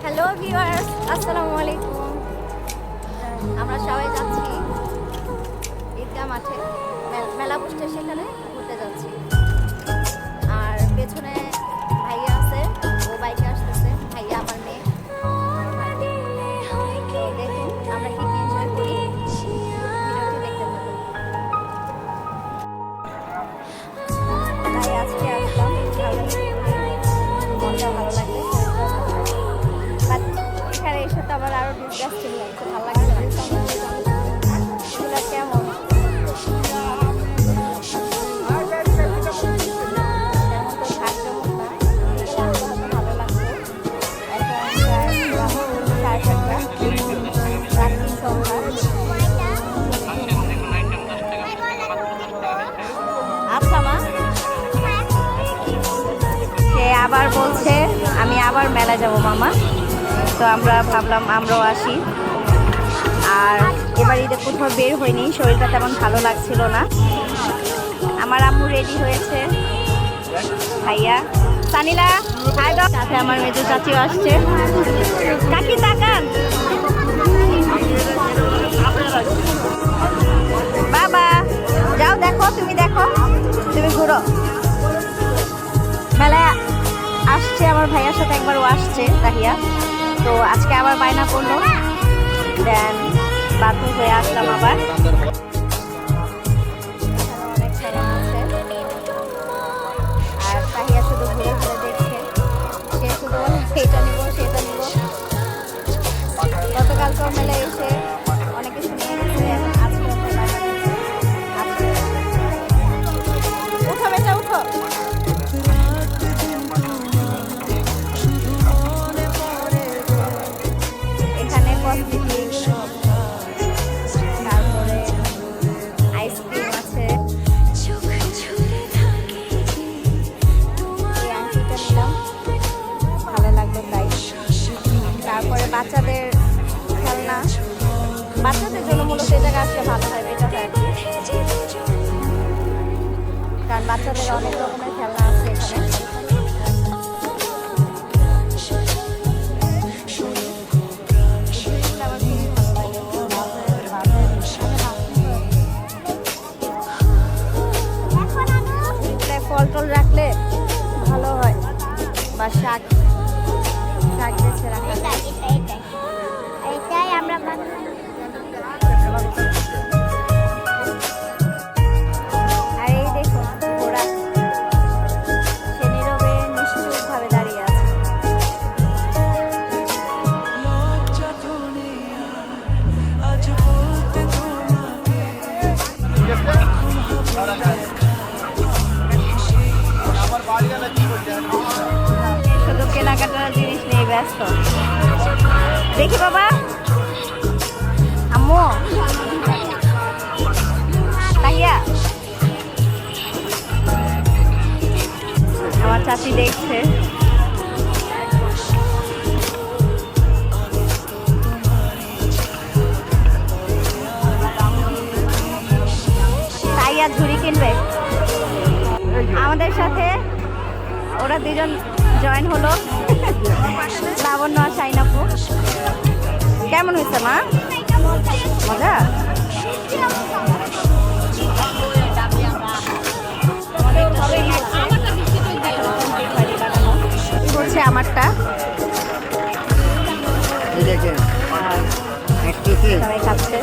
Hello viewers, আসসালামু আলাইকুম। আমরা সবাই যাচ্ছি ঈদগাহ মাঠে, মেলা বসছে, সেখানে ঘুরতে যাচ্ছি। আর পেছনে ভাইয়া আছে, ও বাইকে আসতেছে। ভাইয়া আমার মেয়ে। তো দেখুন আমরা কি কি এনজয় করি, ভিডিওটি দেখতে থাকুন। তাই আজকে আসলাম, মনটা ভালো লাগে। বাট এখানে এসে তো আবার আরো ডিসগাস্টিং লাগছে, ভালো লাগছে না। এগুলো কেমন আবার বলছে আমি আবার মেলা যাব মামা। তো আমরা ভাবলাম আমরাও আসি। আর এবার ঈদে কোথাও বের হয়নি, শরীরটা তেমন ভালো লাগছিল না। আমার আম্মু রেডি হয়েছে, ভাইয়া সানিলা সাথে আমার মেজো চাচিও আসছে। কাকি তাকান, বাবা যাও দেখো, তুমি দেখো, তুমি ঘুরো। মেলায় আসছে আমার ভাইয়ার সাথে, একবার ও আসছে তাহিয়া। তো আজকে আবার বায়না করলো, দেন বাধ্য হয়ে আসলাম আবার। অনেক সামান আছে, আর তাহিয়া শুধু ঘুরে ঘুরে দেখছে। সে শুধু এটা নিব সেটা নিব। গতকালকে মেলায় এসে অনেক কিছু নিয়ে গেছে, আজকে উঠো বেটা উঠো। তারপরে আইসক্রিম আছে। এই আংটিটা নিলাম, ভালো লাগলো তাই। তারপরে বাচ্চাদের খেলনা, বাচ্চাদের জন্য মূলত এই জায়গায় আসলে ভালো হয়, বেটার হয়। কারণ বাচ্চাদের অনেক রকমের খেলনা আছে এখানে। ফল টল রাখলে ভালো হয়, বা শাক বেছে রাখা। এটাই আমরা আর এই দেখুন ঘোড়া, সে নীরবে নিশ্চুপভাবে দাঁড়িয়ে আছে। শুধু কেনাকাটার জিনিস নেই, ব্যস্ত। দেখি বাবা, আম্মু তাহিয়া, আমার চাচি দেখছে। তাইয়া ঝুড়ি কিনবে আমাদের সাথে। ওরা দুজন জয়েন হলো, লাবণ্য আর শাইনাপু। কেমন হয়েছে মা? মজা? হচ্ছে আমারটা, সবাই খাচ্ছে।